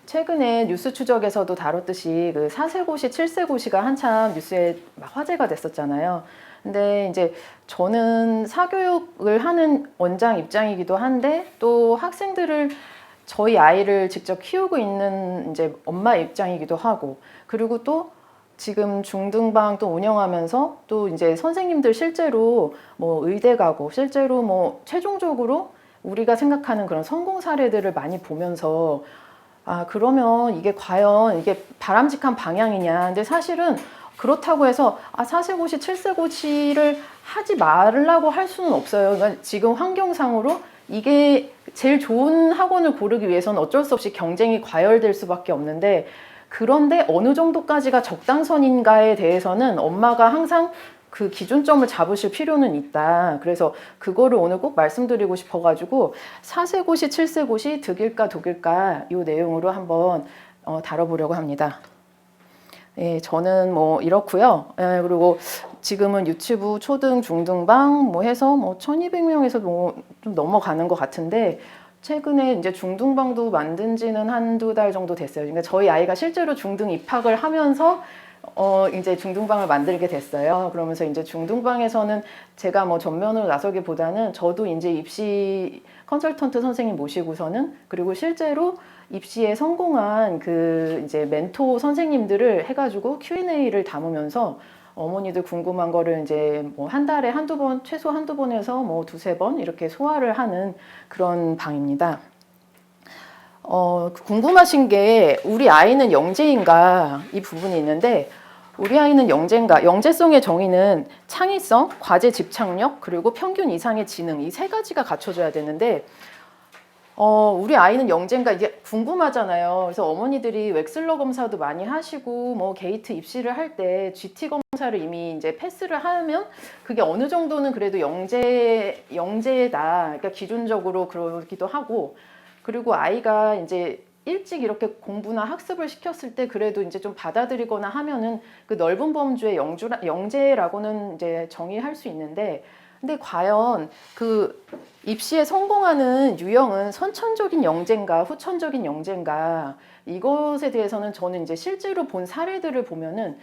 최근에 뉴스 추적에서도 다뤘듯이 그 4세고시, 7세고시가 한참 뉴스에 막 화제가 됐었잖아요. 근데 이제 저는 사교육을 하는 원장 입장이기도 한데 또 학생들을 저희 아이를 직접 키우고 있는 이제 엄마 입장이기도 하고 그리고 또 지금 중등반 또 운영하면서 또 이제 선생님들 실제로 뭐 의대 가고 실제로 뭐 최종적으로 우리가 생각하는 그런 성공 사례들을 많이 보면서 아, 그러면 이게 과연 이게 바람직한 방향이냐. 근데 사실은 그렇다고 해서 아, 4세고시, 7세고시를 하지 말라고 할 수는 없어요. 그러니까 지금 환경상으로 이게 제일 좋은 학원을 고르기 위해서는 어쩔 수 없이 경쟁이 과열될 수밖에 없는데 그런데 어느 정도까지가 적당선인가에 대해서는 엄마가 항상 그 기준점을 잡으실 필요는 있다. 그래서 그거를 오늘 꼭 말씀드리고 싶어가지고 4세고시, 7세고시 득일까 독일까 이 내용으로 한번 다뤄보려고 합니다. 예, 저는 뭐 이렇고요. 예, 그리고 지금은 유치부 초등, 중등반 뭐 해서 뭐 1200명에서 뭐 좀 넘어가는 것 같은데 최근에 이제 중등반도 만든 지는 한두 달 정도 됐어요. 그러니까 저희 아이가 실제로 중등 입학을 하면서 이제 중등방을 만들게 됐어요. 그러면서 이제 중등방에서는 제가 뭐 전면으로 나서기보다는 저도 이제 입시 컨설턴트 선생님 모시고서는 그리고 실제로 입시에 성공한 그 이제 멘토 선생님들을 해가지고 Q&A를 담으면서 어머니들 궁금한 거를 이제 뭐 한 달에 한두 번, 최소 한두 번에서 뭐 두세 번 이렇게 소화를 하는 그런 방입니다. 궁금하신 게 우리 아이는 영재인가 이 부분이 있는데 우리 아이는 영재인가? 영재성의 정의는 창의성, 과제 집착력, 그리고 평균 이상의 지능 이 세 가지가 갖춰져야 되는데 우리 아이는 영재인가 이게 궁금하잖아요. 그래서 어머니들이 웩슬러 검사도 많이 하시고 뭐 게이트 입시를 할 때 GT 검사를 이미 이제 패스를 하면 그게 어느 정도는 그래도 영재다. 그러니까 기준적으로 그러기도 하고 그리고 아이가 이제 일찍 이렇게 공부나 학습을 시켰을 때 그래도 이제 좀 받아들이거나 하면은 그 넓은 범주의 영재라고는 이제 정의할 수 있는데 근데 과연 그 입시에 성공하는 유형은 선천적인 영재인가 후천적인 영재인가 이것에 대해서는 저는 이제 실제로 본 사례들을 보면은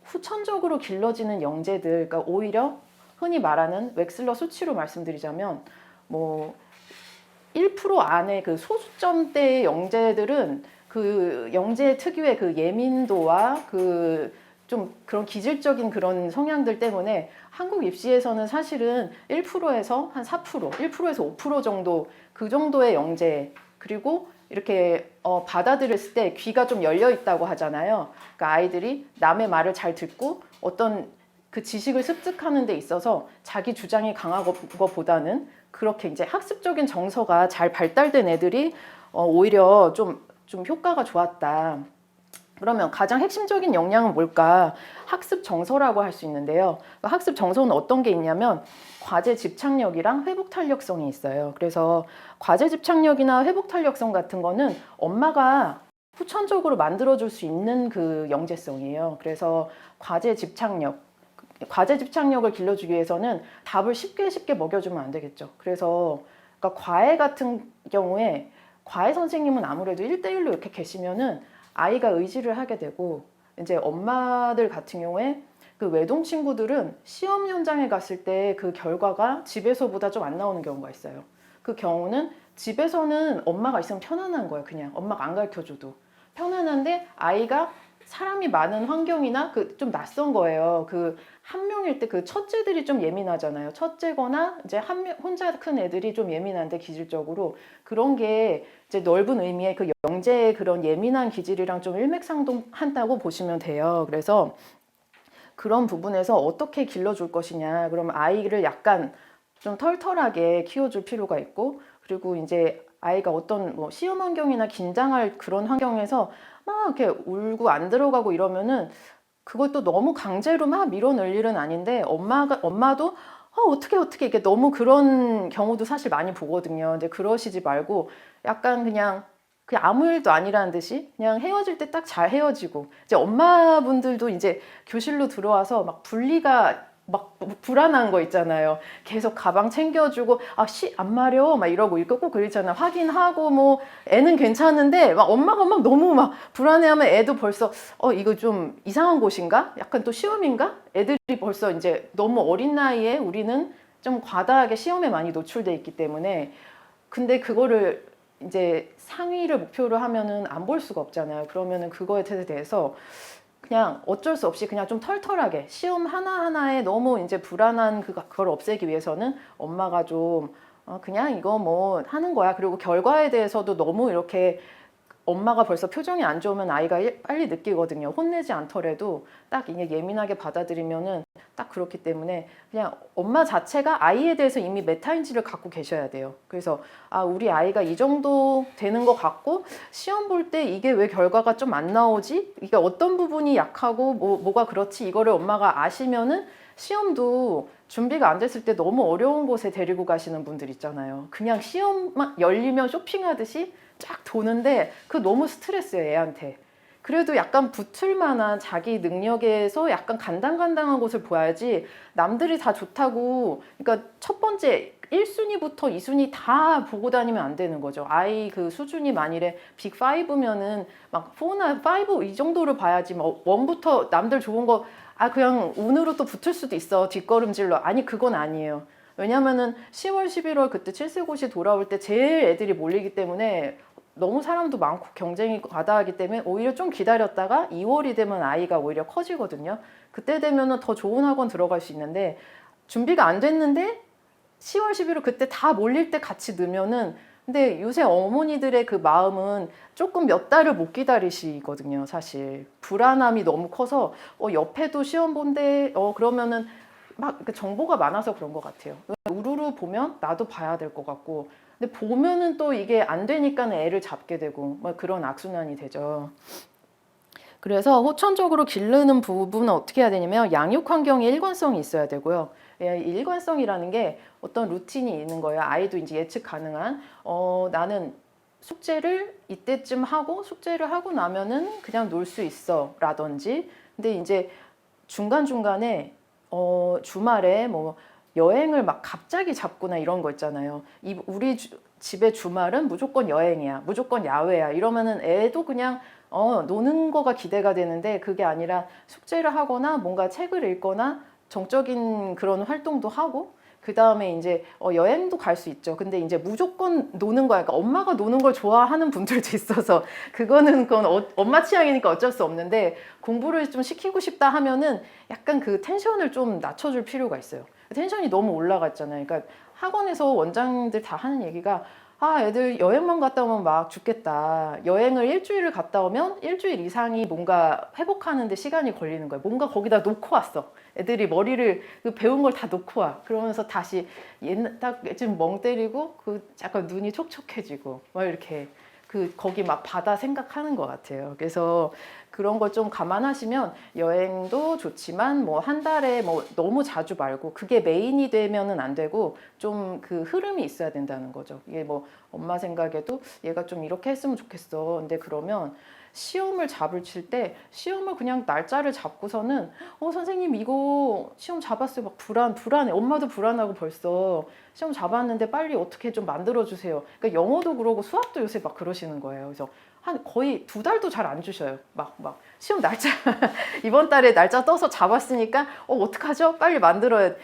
후천적으로 길러지는 영재들 그러니까 오히려 흔히 말하는 웩슬러 수치로 말씀드리자면 뭐 1% 안에 그 소수점대의 영재들은 그 영재 특유의 그 예민도와 그 좀 그런 기질적인 그런 성향들 때문에 한국 입시에서는 사실은 1%에서 한 4%, 1%에서 5% 정도 그 정도의 영재 그리고 이렇게 받아들였을 때 귀가 좀 열려 있다고 하잖아요. 그러니까 아이들이 남의 말을 잘 듣고 어떤 그 지식을 습득하는 데 있어서 자기 주장이 강한 것보다는 그렇게 이제 학습적인 정서가 잘 발달된 애들이 오히려 좀 효과가 좋았다. 그러면 가장 핵심적인 역량은 뭘까? 학습 정서라고 할 수 있는데요. 학습 정서는 어떤 게 있냐면 과제 집착력이랑 회복 탄력성이 있어요. 그래서 과제 집착력이나 회복 탄력성 같은 거는 엄마가 후천적으로 만들어줄 수 있는 그 영재성이에요. 그래서 과제 집착력을 길러주기 위해서는 답을 쉽게 먹여주면 안 되겠죠. 그래서 그러니까 과외 같은 경우에 과외 선생님은 아무래도 1대1로 이렇게 계시면은 아이가 의지를 하게 되고 이제 엄마들 같은 경우에 그 외동 친구들은 시험 현장에 갔을 때 그 결과가 집에서보다 좀 안 나오는 경우가 있어요. 그 경우는 집에서는 엄마가 있으면 편안한 거예요. 그냥 엄마가 안 가르쳐줘도 편안한데 아이가 사람이 많은 환경이나 그 좀 낯선 거예요. 그 한 명일 때 그 첫째들이 좀 예민하잖아요. 첫째거나 이제 혼자 큰 애들이 좀 예민한데 기질적으로 그런 게 이제 넓은 의미의 그 영재의 그런 예민한 기질이랑 좀 일맥상통한다고 보시면 돼요. 그래서 그런 부분에서 어떻게 길러줄 것이냐. 그러면 아이를 약간 좀 털털하게 키워줄 필요가 있고 그리고 이제 아이가 어떤 뭐 시험 환경이나 긴장할 그런 환경에서 막 이렇게 울고 안 들어가고 이러면은 그것도 너무 강제로 막 밀어넣을 일은 아닌데 엄마도 어떻게 이게 너무 그런 경우도 사실 많이 보거든요. 근데 그러시지 말고 약간 그냥 아무 일도 아니라는 듯이 그냥 헤어질 때 딱 잘 헤어지고 이제 엄마분들도 이제 교실로 들어와서 막 분리가 막 불안한 거 있잖아요. 계속 가방 챙겨주고 안 마려 막 이러고 이거 꼭 그랬잖아. 확인하고 뭐 애는 괜찮은데 막 엄마가 막 너무 막 불안해하면 애도 벌써 이거 좀 이상한 곳인가? 약간 또 시험인가? 애들이 벌써 이제 너무 어린 나이에 우리는 좀 과다하게 시험에 많이 노출돼 있기 때문에 근데 그거를 이제 상위를 목표로 하면은 안 볼 수가 없잖아요. 그러면은 그거에 대해서 그냥 어쩔 수 없이 그냥 좀 털털하게 시험 하나하나에 너무 이제 불안한 그걸 없애기 위해서는 엄마가 좀 그냥 이거 뭐 하는 거야. 그리고 결과에 대해서도 너무 이렇게 엄마가 벌써 표정이 안 좋으면 아이가 빨리 느끼거든요. 혼내지 않더라도 딱 이게 예민하게 받아들이면은 딱 그렇기 때문에 그냥 엄마 자체가 아이에 대해서 이미 메타인지를 갖고 계셔야 돼요. 그래서 우리 아이가 이 정도 되는 것 같고 시험 볼 때 이게 왜 결과가 좀 안 나오지? 이게 어떤 부분이 약하고 뭐가 그렇지? 이거를 엄마가 아시면은 시험도 준비가 안 됐을 때 너무 어려운 곳에 데리고 가시는 분들 있잖아요. 그냥 시험만 열리면 쇼핑하듯이 쫙 도는데 그 너무 스트레스예요, 애한테. 그래도 약간 붙을 만한 자기 능력에서 약간 간당간당한 곳을 보야지 남들이 다 좋다고 그러니까 첫 번째 1순위부터 2순위 다 보고 다니면 안 되는 거죠. 아이 그 수준이 만일에 빅5면은 막 4나 5 이 정도를 봐야지 뭐 1부터 남들 좋은 거 그냥 운으로 또 붙을 수도 있어. 뒷걸음질로. 아니 그건 아니에요. 왜냐면은 10월, 11월 그때 칠세고시 돌아올 때 제일 애들이 몰리기 때문에 너무 사람도 많고 경쟁이 과다하기 때문에 오히려 좀 기다렸다가 2월이 되면 아이가 오히려 커지거든요. 그때 되면은 더 좋은 학원 들어갈 수 있는데 준비가 안 됐는데 10월, 11월 그때 다 몰릴 때 같이 넣으면은 근데 요새 어머니들의 그 마음은 조금 몇 달을 못 기다리시거든요, 사실. 불안함이 너무 커서 옆에도 시험 본대 그러면은 막 정보가 많아서 그런 것 같아요. 우르르 보면 나도 봐야 될 것 같고 근데 보면은 또 이게 안 되니까는 애를 잡게 되고 막 그런 악순환이 되죠. 그래서 호천적으로 기르는 부분은 어떻게 해야 되냐면 양육 환경에 일관성이 있어야 되고요. 일관성이라는 게 어떤 루틴이 있는 거예요. 아이도 이제 예측 가능한 나는 숙제를 이때쯤 하고 숙제를 하고 나면은 그냥 놀 수 있어 라든지 근데 이제 중간중간에 주말에 뭐 여행을 막 갑자기 잡거나 이런 거 있잖아요. 우리 집의 주말은 무조건 여행이야. 무조건 야외야. 이러면은 애도 그냥 노는 거가 기대가 되는데 그게 아니라 숙제를 하거나 뭔가 책을 읽거나 정적인 그런 활동도 하고 그 다음에 이제 여행도 갈 수 있죠. 근데 이제 무조건 노는 거야. 그러니까 엄마가 노는 걸 좋아하는 분들도 있어서 그건 엄마 취향이니까 어쩔 수 없는데 공부를 좀 시키고 싶다 하면은 약간 그 텐션을 좀 낮춰줄 필요가 있어요. 텐션이 너무 올라갔잖아요. 그러니까 학원에서 원장들 다 하는 얘기가 애들 여행만 갔다 오면 막 죽겠다. 여행을 일주일을 갔다 오면 일주일 이상이 뭔가 회복하는데 시간이 걸리는 거예요. 뭔가 거기다 놓고 왔어. 애들이 머리를 배운 걸 다 놓고 와. 그러면서 다시 딱 좀 멍 때리고 약간 눈이 촉촉해지고 막 이렇게 거기 막 바다 생각하는 것 같아요. 그래서 그런 걸 좀 감안하시면 여행도 좋지만 뭐 한 달에 뭐 너무 자주 말고 그게 메인이 되면은 안 되고 좀 그 흐름이 있어야 된다는 거죠. 이게 뭐 엄마 생각에도 얘가 좀 이렇게 했으면 좋겠어. 근데 그러면 시험을 칠 때 시험을 그냥 날짜를 잡고서는 선생님 이거 시험 잡았어요. 막 불안해. 엄마도 불안하고 벌써 시험 잡았는데 빨리 어떻게 좀 만들어주세요. 그러니까 영어도 그러고 수학도 요새 막 그러시는 거예요. 그래서 한 거의 2달도 잘 안 주셔요. 막 시험 날짜 이번 달에 날짜 떠서 잡았으니까 어떡하죠? 빨리 만들어야 돼.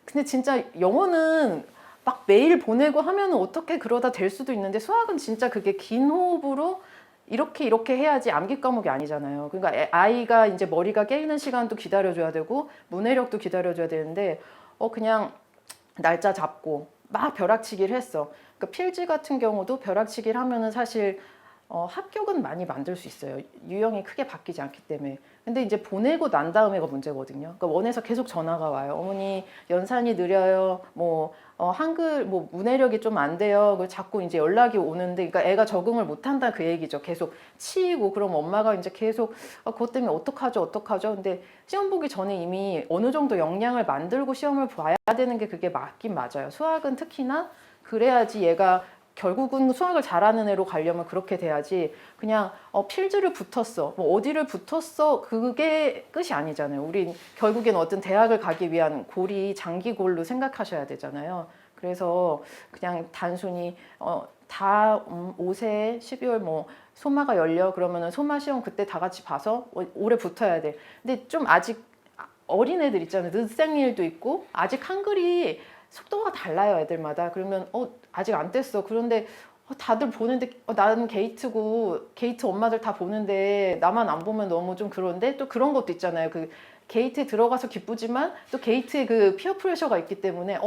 근데 진짜 영어는 막 메일 보내고 하면은 어떻게 그러다 될 수도 있는데 수학은 진짜 그게 긴 호흡으로 이렇게 해야지 암기 과목이 아니잖아요. 그러니까 아이가 이제 머리가 깨이는 시간도 기다려줘야 되고 문해력도 기다려줘야 되는데 그냥 날짜 잡고 막 벼락치기를 했어. 그러니까 필지 같은 경우도 벼락치기를 하면은 사실 합격은 많이 만들 수 있어요. 유형이 크게 바뀌지 않기 때문에. 근데 이제 보내고 난 다음에가 문제거든요. 그러니까 원에서 계속 전화가 와요. 어머니 연산이 느려요. 한글 문해력이 좀 안 돼요. 자꾸 이제 연락이 오는데, 그러니까 애가 적응을 못 한다 그 얘기죠. 계속 치이고 그럼 엄마가 이제 계속 그것 때문에 어떡하죠. 근데 시험 보기 전에 이미 어느 정도 역량을 만들고 시험을 봐야 되는 게 그게 맞긴 맞아요. 수학은 특히나 그래야지 얘가 결국은 수학을 잘하는 애로 가려면 그렇게 돼야지 그냥 필드를 붙었어 뭐 어디를 붙었어 그게 끝이 아니잖아요. 우린 결국엔 어떤 대학을 가기 위한 골이 장기골로 생각하셔야 되잖아요. 그래서 그냥 단순히 다 5세 12월 뭐 소마가 열려 그러면은 소마 시험 그때 다 같이 봐서 오래 붙어야 돼. 근데 좀 아직 어린 애들 있잖아요. 늦생일도 있고 아직 한글이 속도가 달라요 애들마다. 그러면 아직 안 뗐어. 그런데 다들 보는데 나는 게이트고 게이트 엄마들 다 보는데 나만 안 보면 너무 좀 그런데 또 그런 것도 있잖아요. 그 게이트에 들어가서 기쁘지만 또 게이트에 그 피어 프레셔가 있기 때문에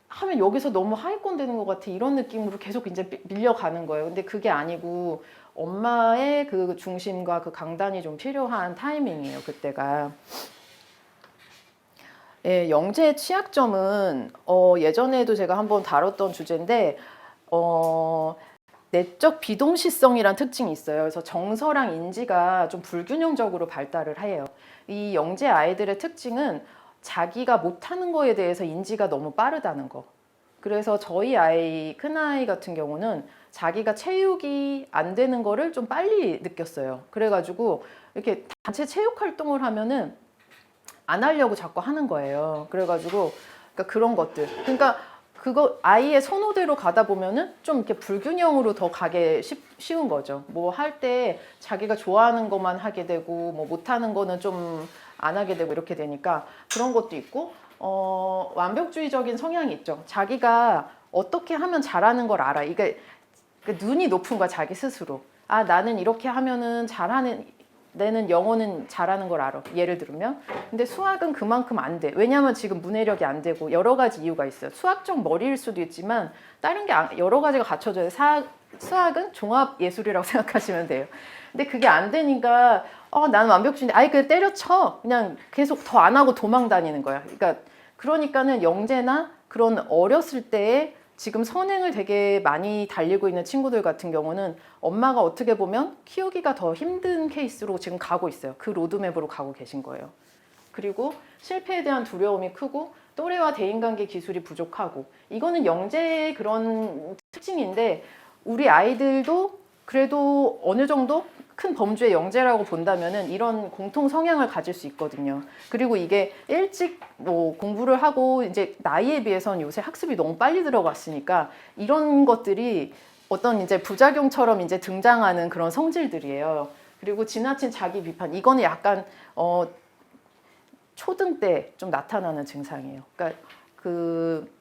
하면 여기서 너무 하위권 되는 것 같아 이런 느낌으로 계속 이제 밀려가는 거예요. 근데 그게 아니고 엄마의 그 중심과 그 강단이 좀 필요한 타이밍이에요 그때가. 예, 영재의 취약점은 예전에도 제가 한번 다뤘던 주제인데 내적 비동시성이란 특징이 있어요. 그래서 정서랑 인지가 좀 불균형적으로 발달을 해요. 이 영재 아이들의 특징은 자기가 못하는 거에 대해서 인지가 너무 빠르다는 거. 그래서 저희 아이, 큰아이 같은 경우는 자기가 체육이 안 되는 거를 좀 빨리 느꼈어요. 그래가지고 이렇게 단체 체육 활동을 하면은 안 하려고 자꾸 하는 거예요. 그래가지고 그러니까 그런 것들. 그러니까 그거 아이의 선호대로 가다 보면은 좀 이렇게 불균형으로 더 가게 쉬운 거죠. 뭐 할 때 자기가 좋아하는 것만 하게 되고 뭐 못하는 거는 좀 안 하게 되고 이렇게 되니까 그런 것도 있고 완벽주의적인 성향이 있죠. 자기가 어떻게 하면 잘하는 걸 알아. 이게 눈이 높은 거야 자기 스스로. 아 나는 이렇게 하면은 잘하는 내는 영어는 잘하는 걸 알아. 예를 들면. 근데 수학은 그만큼 안 돼. 왜냐하면 지금 문해력이 안 되고 여러 가지 이유가 있어요. 수학적 머리일 수도 있지만 다른 게 여러 가지가 갖춰져요. 수학은 종합 예술이라고 생각하시면 돼요. 근데 그게 안 되니까 나는 완벽주의인데 아예 그냥 때려쳐. 그냥 계속 더 안 하고 도망 다니는 거야. 그러니까는 영재나 그런 어렸을 때에 지금 선행을 되게 많이 달리고 있는 친구들 같은 경우는 엄마가 어떻게 보면 키우기가 더 힘든 케이스로 지금 가고 있어요. 그 로드맵으로 가고 계신 거예요. 그리고 실패에 대한 두려움이 크고 또래와 대인관계 기술이 부족하고 이거는 영재의 그런 특징인데 우리 아이들도 그래도 어느 정도 큰 범주의 영재라고 본다면은 이런 공통 성향을 가질 수 있거든요. 그리고 이게 일찍 뭐 공부를 하고 이제 나이에 비해서는 요새 학습이 너무 빨리 들어갔으니까 이런 것들이 어떤 이제 부작용처럼 이제 등장하는 그런 성질들이에요. 그리고 지나친 자기 비판 이거는 약간 초등 때 좀 나타나는 증상이에요. 그러니까 그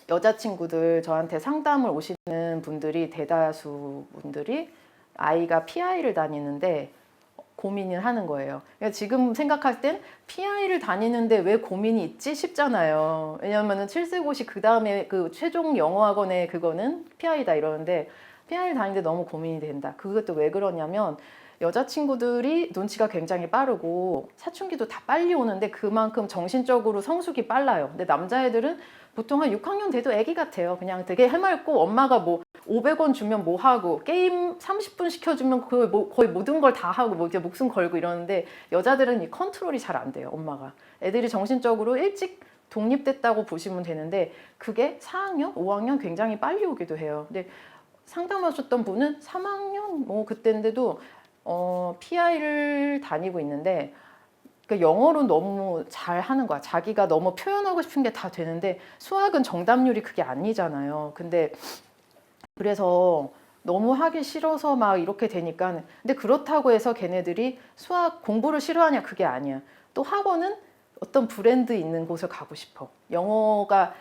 여자친구들 저한테 상담을 오시는 분들이 대다수 분들이 아이가 PI를 다니는데 고민을 하는 거예요. 그러니까 지금 생각할 땐 PI를 다니는데 왜 고민이 있지 싶잖아요. 왜냐하면 7세고시 그 다음에 그 최종 영어학원에 그거는 PI다 이러는데 PI를 다니는데 너무 고민이 된다. 그것도 왜 그러냐면 여자친구들이 눈치가 굉장히 빠르고 사춘기도 다 빨리 오는데 그만큼 정신적으로 성숙이 빨라요. 근데 남자애들은 보통 한 6학년 돼도 애기 같아요. 그냥 되게 해맑고 엄마가 뭐 500원 주면 뭐 하고 게임 30분 시켜주면 거의 모든 걸 다 하고 뭐 이제 목숨 걸고 이러는데 여자들은 이 컨트롤이 잘 안 돼요. 엄마가. 애들이 정신적으로 일찍 독립됐다고 보시면 되는데 그게 4학년, 5학년 굉장히 빨리 오기도 해요. 근데 상담하셨던 분은 3학년 뭐 그때인데도 PI를 다니고 있는데 그러니까 영어로 너무 잘 하는 거야. 자기가 너무 표현하고 싶은 게 다 되는데 수학은 정답률이 그게 아니잖아요. 근데 그래서 너무 하기 싫어서 막 이렇게 되니까 근데 그렇다고 해서 걔네들이 수학 공부를 싫어하냐 그게 아니야. 또 학원은 어떤 브랜드 있는 곳을 가고 싶어. 영어가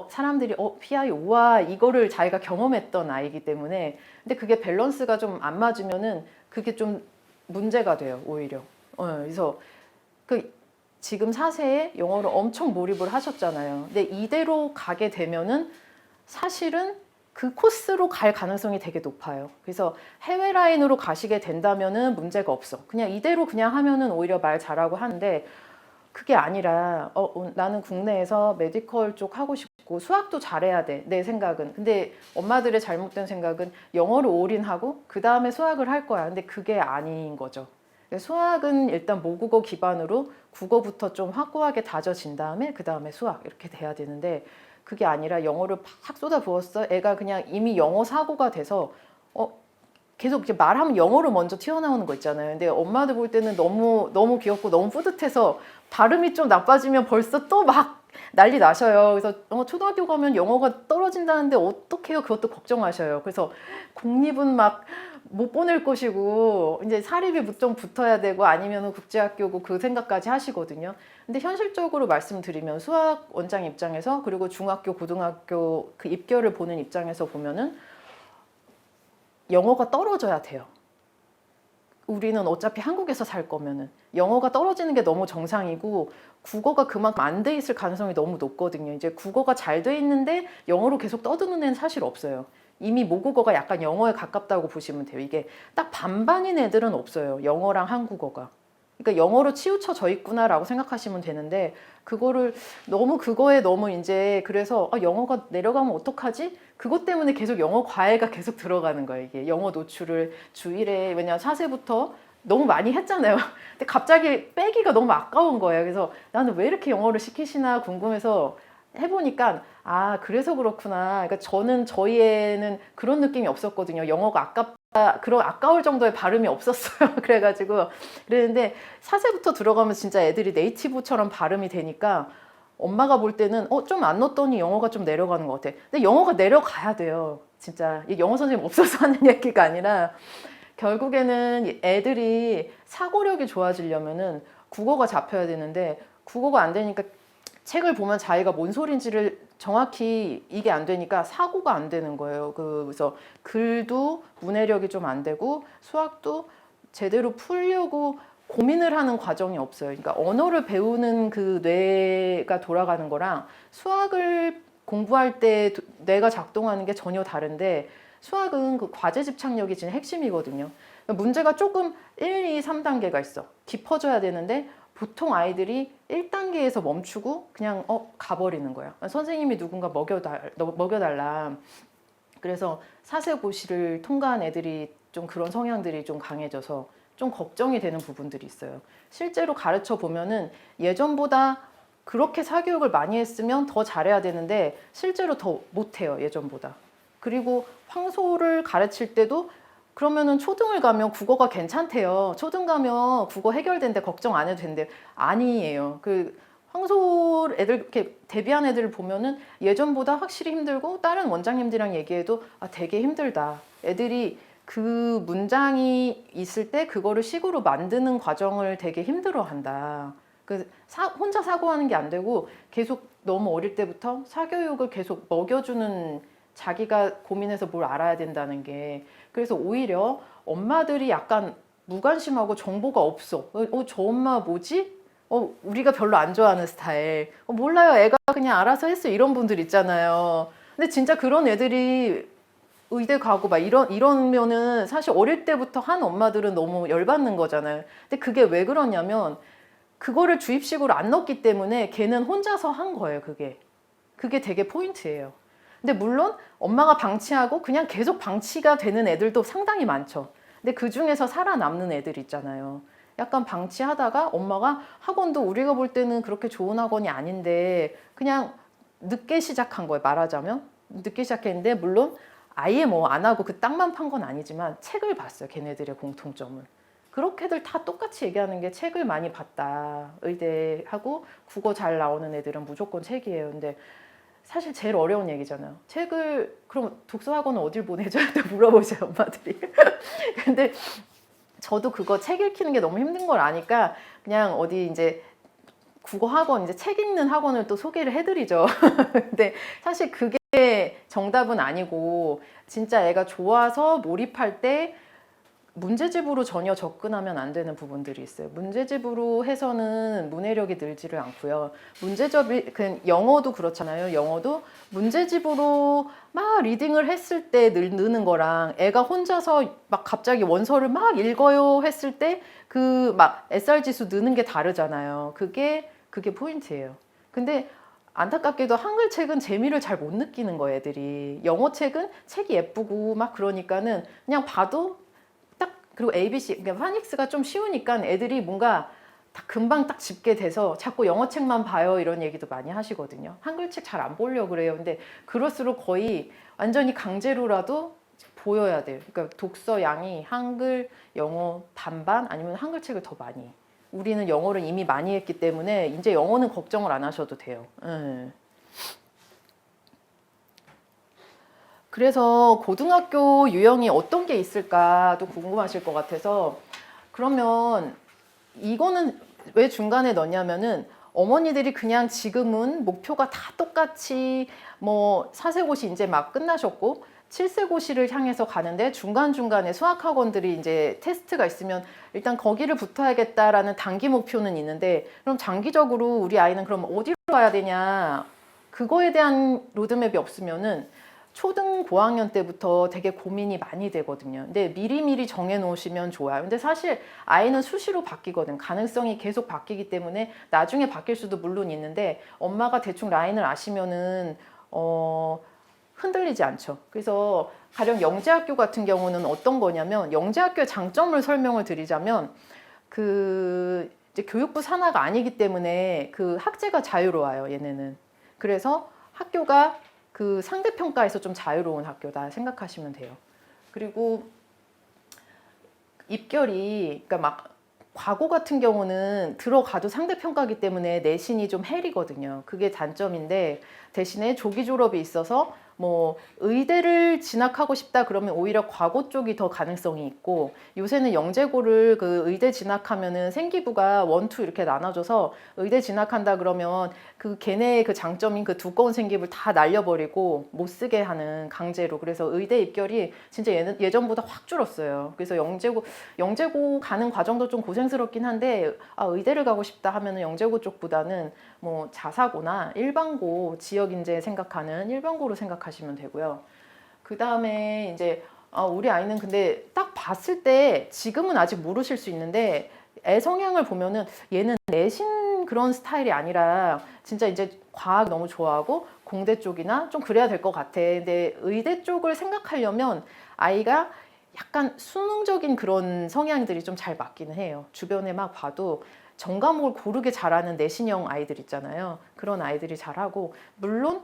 사람들이 PI 우와 이거를 자기가 경험했던 아이기 때문에 근데 그게 밸런스가 좀 안 맞으면은 그게 좀 문제가 돼요 오히려. 그래서 지금 4세에 영어를 엄청 몰입을 하셨잖아요. 근데 이대로 가게 되면은 사실은 그 코스로 갈 가능성이 되게 높아요. 그래서 해외 라인으로 가시게 된다면은 문제가 없어. 그냥 이대로 그냥 하면은 오히려 말 잘하고 하는데 그게 아니라 나는 국내에서 메디컬 쪽 하고 싶고 수학도 잘해야 돼. 내 생각은. 근데 엄마들의 잘못된 생각은 영어를 올인하고 그 다음에 수학을 할 거야. 근데 그게 아닌 거죠. 수학은 일단 모국어 기반으로 국어부터 좀 확고하게 다져진 다음에 그 다음에 수학 이렇게 돼야 되는데 그게 아니라 영어를 팍 쏟아부었어. 애가 그냥 이미 영어 사고가 돼서 계속 이렇게 말하면 영어로 먼저 튀어나오는 거 있잖아요. 근데 엄마들 볼 때는 너무 귀엽고 너무 뿌듯해서 발음이 좀 나빠지면 벌써 또 막 난리 나셔요. 그래서 초등학교 가면 영어가 떨어진다는데 어떡해요? 그것도 걱정하셔요. 그래서 공립은 막 못 보낼 것이고 이제 사립이 좀 붙어야 되고 아니면 국제학교고 그 생각까지 하시거든요. 근데 현실적으로 말씀드리면 수학 원장 입장에서 그리고 중학교, 고등학교 그 입결을 보는 입장에서 보면은 영어가 떨어져야 돼요. 우리는 어차피 한국에서 살 거면은 영어가 떨어지는 게 너무 정상이고 국어가 그만큼 안 돼 있을 가능성이 너무 높거든요. 이제 국어가 잘 돼 있는데 영어로 계속 떠드는 애는 사실 없어요. 이미 모국어가 약간 영어에 가깝다고 보시면 돼요. 이게 딱 반반인 애들은 없어요. 영어랑 한국어가. 그러니까 영어로 치우쳐져 있구나라고 생각하시면 되는데 그거를 너무 그거에 너무 이제 그래서 영어가 내려가면 어떡하지? 그것 때문에 계속 영어 과외가 계속 들어가는 거예요. 이게 영어 노출을 주 1회 왜냐면 4세부터 너무 많이 했잖아요. 근데 갑자기 빼기가 너무 아까운 거예요. 그래서 나는 왜 이렇게 영어를 시키시나 궁금해서 해보니까 그래서 그렇구나. 그러니까 저희 애는 그런 느낌이 없었거든요. 영어가 그런 아까울 정도의 발음이 없었어요. 그래가지고 그랬는데 4세부터 들어가면 진짜 애들이 네이티브처럼 발음이 되니까 엄마가 볼 때는 좀 안 넣었더니 영어가 좀 내려가는 것 같아. 근데 영어가 내려가야 돼요. 진짜 이 영어 선생님 없어서 하는 얘기가 아니라 결국에는 애들이 사고력이 좋아지려면은 국어가 잡혀야 되는데 국어가 안 되니까 책을 보면 자기가 뭔 소린지를 정확히 이게 안 되니까 사고가 안 되는 거예요. 그래서 글도 문해력이 좀 안 되고 수학도 제대로 풀려고 고민을 하는 과정이 없어요. 그러니까 언어를 배우는 그 뇌가 돌아가는 거랑 수학을 공부할 때 뇌가 작동하는 게 전혀 다른데 수학은 그 과제 집착력이 진짜 핵심이거든요. 문제가 조금 1, 2, 3단계가 있어. 깊어져야 되는데 보통 아이들이 1단계에서 멈추고 그냥 가버리는 거야. 선생님이 누군가 먹여달라. 그래서 사세고시를 통과한 애들이 좀 그런 성향들이 좀 강해져서 좀 걱정이 되는 부분들이 있어요. 실제로 가르쳐 보면은 예전보다 그렇게 사교육을 많이 했으면 더 잘해야 되는데 실제로 더 못해요, 예전보다. 그리고 황소를 가르칠 때도 그러면은 초등을 가면 국어가 괜찮대요. 초등 가면 국어 해결된대 걱정 안 해도 된대. 아니에요. 그 황소 애들 이렇게 데뷔한 애들을 보면은 예전보다 확실히 힘들고 다른 원장님들이랑 얘기해도 되게 힘들다. 애들이 그 문장이 있을 때 그거를 식으로 만드는 과정을 되게 힘들어한다. 혼자 사고하는 게 안 되고 계속 너무 어릴 때부터 사교육을 계속 먹여주는 자기가 고민해서 뭘 알아야 된다는 게 그래서 오히려 엄마들이 약간 무관심하고 정보가 없어. 저 엄마 뭐지? 우리가 별로 안 좋아하는 스타일. 몰라요. 애가 그냥 알아서 했어. 이런 분들 있잖아요. 근데 진짜 그런 애들이 의대 가고 막 이러면은 사실 어릴 때부터 한 엄마들은 너무 열받는 거잖아요. 근데 그게 왜 그러냐면 그거를 주입식으로 안 넣었기 때문에 걔는 혼자서 한 거예요. 그게 되게 포인트예요. 근데 물론 엄마가 방치하고 그냥 계속 방치가 되는 애들도 상당히 많죠. 근데 그 중에서 살아남는 애들 있잖아요. 약간 방치하다가 엄마가 학원도 우리가 볼 때는 그렇게 좋은 학원이 아닌데 그냥 늦게 시작한 거예요. 말하자면 늦게 시작했는데 물론 아예 뭐 안 하고 그 땅만 판 건 아니지만 책을 봤어요. 걔네들의 공통점은. 그렇게들 다 똑같이 얘기하는 게 책을 많이 봤다. 의대하고 국어 잘 나오는 애들은 무조건 책이에요. 근데 사실 제일 어려운 얘기잖아요. 책을 그럼 독서학원은 어딜 보내줘야 돼 물어보세요 엄마들이. 근데 저도 그거 책 읽히는 게 너무 힘든 걸 아니까 그냥 어디 이제 국어 학원 이제 책 읽는 학원을 또 소개를 해드리죠. 근데 사실 그게 정답은 아니고 진짜 애가 좋아서 몰입할 때 문제집으로 전혀 접근하면 안 되는 부분들이 있어요. 문제집으로 해서는 문해력이 늘지를 않고요. 그냥 영어도 그렇잖아요. 영어도 문제집으로 막 리딩을 했을 때 느는 거랑 애가 혼자서 막 갑자기 원서를 막 읽어요 했을 때 그 막 SR 지수 느는 게 다르잖아요. 그게 포인트예요. 근데 안타깝게도 한글 책은 재미를 잘 못 느끼는 거예요, 애들이. 영어 책은 책이 예쁘고 막 그러니까는 그냥 봐도 그리고 ABC, 그러니까 파닉스가 좀 쉬우니까 애들이 뭔가 다 금방 딱 집게 돼서 자꾸 영어책만 봐요 이런 얘기도 많이 하시거든요. 한글책 잘 안 보려고 그래요. 근데 그럴수록 거의 완전히 강제로라도 보여야 돼요. 그러니까 독서 양이 한글, 영어 반반 아니면 한글책을 더 많이. 우리는 영어를 이미 많이 했기 때문에 이제 영어는 걱정을 안 하셔도 돼요. 그래서 고등학교 유형이 어떤 게 있을까도 궁금하실 것 같아서 그러면 이거는 왜 중간에 넣냐면은 어머니들이 그냥 지금은 목표가 다 똑같이 뭐 사세고시 이제 막 끝나셨고 7세고시를 향해서 가는데 중간중간에 수학학원들이 이제 테스트가 있으면 일단 거기를 붙어야겠다라는 단기 목표는 있는데 그럼 장기적으로 우리 아이는 그럼 어디로 가야 되냐 그거에 대한 로드맵이 없으면은 초등 고학년 때부터 되게 고민이 많이 되거든요. 근데 미리미리 정해 놓으시면 좋아요. 근데 사실 아이는 수시로 바뀌거든. 가능성이 계속 바뀌기 때문에 나중에 바뀔 수도 물론 있는데 엄마가 대충 라인을 아시면은 흔들리지 않죠. 그래서 가령 영재학교 같은 경우는 어떤 거냐면 영재학교의 장점을 설명을 드리자면 그 이제 교육부 산하가 아니기 때문에 그 학제가 자유로워요. 얘네는. 그래서 학교가 그 상대평가에서 좀 자유로운 학교다 생각하시면 돼요. 그리고 입결이 그러니까 막 과고 같은 경우는 들어가도 상대평가기 때문에 내신이 좀 헬이거든요. 그게 단점인데 대신에 조기 졸업이 있어서 뭐 의대를 진학하고 싶다 그러면 오히려 과고 쪽이 더 가능성이 있고 요새는 영재고를 그 의대 진학하면은 생기부가 1, 2 이렇게 나눠져서 의대 진학한다 그러면 그 걔네의 그 장점인 그 두꺼운 생기부를 다 날려버리고 못 쓰게 하는 강제로 그래서 의대 입결이 진짜 예전보다 확 줄었어요. 그래서 영재고 가는 과정도 좀 고생스럽긴 한데 아, 의대를 가고 싶다 하면은 영재고 쪽보다는 뭐 자사고나 일반고 지역 인재 생각하는 일반고로 생각하시면 되고요. 그 다음에 이제 우리 아이는 근데 딱 봤을 때 지금은 아직 모르실 수 있는데 애 성향을 보면은 얘는 내신 그런 스타일이 아니라 진짜 이제 과학 너무 좋아하고 공대 쪽이나 좀 그래야 될 것 같아. 근데 의대 쪽을 생각하려면 아이가 약간 수능적인 그런 성향들이 좀 잘 맞기는 해요. 주변에 막 봐도 전과목을 고르게 잘하는 내신형 아이들 있잖아요. 그런 아이들이 잘하고 물론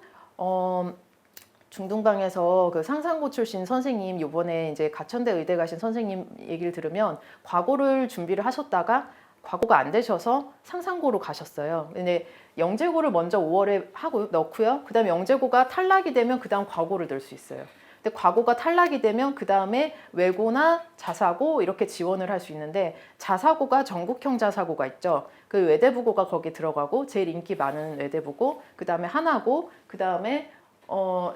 중등방에서 그 상산고 출신 선생님 요번에 이제 가천대 의대 가신 선생님 얘기를 들으면 과고를 준비를 하셨다가 과고가 안 되셔서 상산고로 가셨어요. 근데 영재고를 먼저 5월에 하고 넣고요. 그 다음에 영재고가 탈락이 되면 그 다음 과고를 넣을 수 있어요. 근데 과고가 탈락이 되면 그 다음에 외고나 자사고 이렇게 지원을 할 수 있는데 자사고가 전국형 자사고가 있죠. 그 외대부고가 거기 들어가고 제일 인기 많은 외대부고 그 다음에 하나고 그 다음에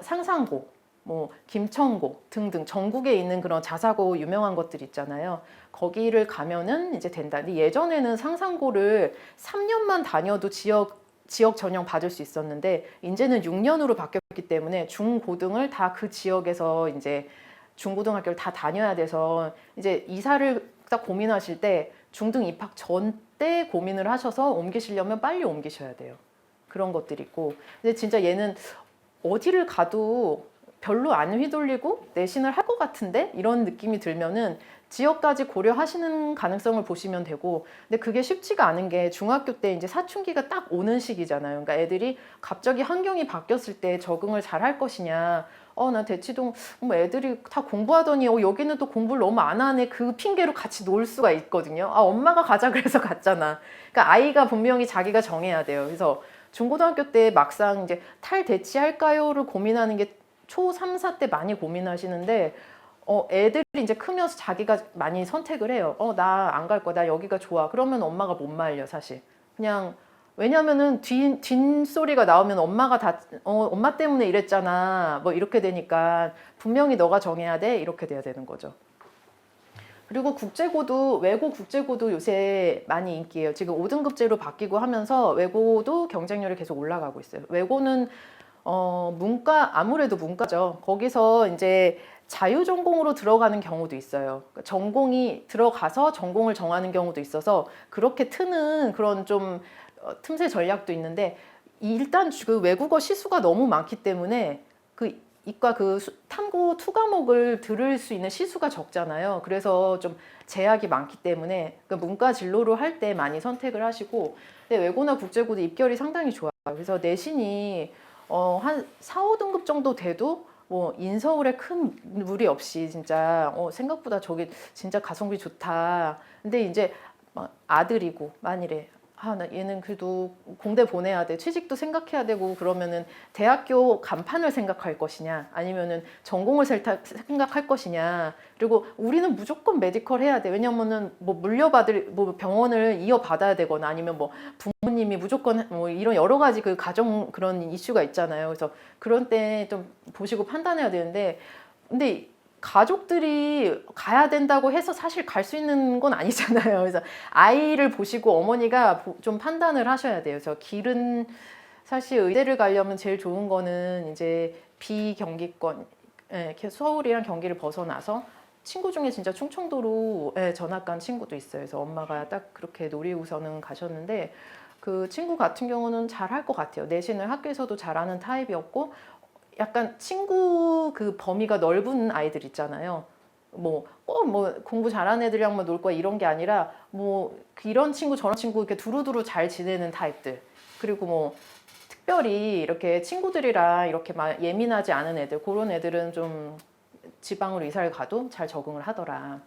상산고 뭐 김천고 등등 전국에 있는 그런 자사고 유명한 것들 있잖아요. 거기를 가면은 이제 된다. 근데 예전에는 상산고를 3년만 다녀도 지역 전형 받을 수 있었는데 이제는 6년으로 바뀌었기 때문에 중고등을 다 그 지역에서 이제 중고등학교를 다 다녀야 돼서 이제 이사를 딱 고민하실 때 중등 입학 전 때 고민을 하셔서 옮기시려면 빨리 옮기셔야 돼요. 그런 것들이 있고 근데 진짜 얘는 어디를 가도 별로 안 휘둘리고 내신을 할 것 같은데 이런 느낌이 들면은 지역까지 고려하시는 가능성을 보시면 되고 근데 그게 쉽지가 않은 게 중학교 때 이제 사춘기가 딱 오는 시기잖아요. 그러니까 애들이 갑자기 환경이 바뀌었을 때 적응을 잘 할 것이냐 나 대치동 뭐 애들이 다 공부하더니 여기는 또 공부를 너무 안 하네 그 핑계로 같이 놀 수가 있거든요. 엄마가 가자 그래서 갔잖아. 그러니까 아이가 분명히 자기가 정해야 돼요. 그래서 중고등학교 때 막상 이제 탈대치할까요를 고민하는 게 초 3, 4 때 많이 고민하시는데 애들이 이제 크면서 자기가 많이 선택을 해요. 나 안 갈 거야. 나 여기가 좋아. 그러면 엄마가 못 말려 사실. 그냥 왜냐면은 뒷소리가 나오면 엄마가 엄마 때문에 이랬잖아. 뭐 이렇게 되니까 분명히 너가 정해야 돼. 이렇게 돼야 되는 거죠. 그리고 국제고도 외고 국제고도 요새 많이 인기예요. 지금 5등급제로 바뀌고 하면서 외고도 경쟁률이 계속 올라가고 있어요. 외고는 문과 아무래도 문과죠. 거기서 이제 자유전공으로 들어가는 경우도 있어요. 전공이 들어가서 전공을 정하는 경우도 있어서 그렇게 트는 그런 좀 틈새 전략도 있는데 일단 그 외국어 시수가 너무 많기 때문에 그 이과 그 탐구 투 과목을 들을 수 있는 시수가 적잖아요. 그래서 좀 제약이 많기 때문에 그 문과 진로로 할 때 많이 선택을 하시고, 근데 외고나 국제고도 입결이 상당히 좋아요. 그래서 내신이 한 4, 5등급 정도 돼도 뭐 인서울에 큰 무리 없이 진짜 생각보다 저기 진짜 가성비 좋다. 근데 이제 막 아들이고 만일에 나 얘는 그래도 공대 보내야 돼. 취직도 생각해야 되고 그러면은 대학교 간판을 생각할 것이냐 아니면은 전공을 생각할 것이냐. 그리고 우리는 무조건 메디컬 해야 돼. 왜냐면은 뭐 물려받을 뭐 병원을 이어받아야 되거나 아니면 뭐 부모님이 무조건 뭐 이런 여러 가지 그 가정 그런 이슈가 있잖아요. 그래서 그런 때 좀 보시고 판단해야 되는데, 근데 가족들이 가야 된다고 해서 사실 갈 수 있는 건 아니잖아요. 그래서 아이를 보시고 어머니가 좀 판단을 하셔야 돼요. 그래서 길은 사실 의대를 가려면 제일 좋은 거는 이제 비경기권, 이렇게 서울이랑 경기를 벗어나서 친구 중에 진짜 충청도로 전학 간 친구도 있어요. 그래서 엄마가 딱 그렇게 노리고서는 가셨는데 그 친구 같은 경우는 잘할 것 같아요. 내신을 학교에서도 잘하는 타입이었고 약간 친구 그 범위가 넓은 아이들 있잖아요. 뭐 꼭 뭐 공부 잘하는 애들이랑만 놀 거야 이런 게 아니라 뭐 이런 친구 저런 친구 이렇게 두루두루 잘 지내는 타입들. 그리고 뭐 특별히 이렇게 친구들이랑 이렇게 막 예민하지 않은 애들, 그런 애들은 좀 지방으로 이사를 가도 잘 적응을 하더라.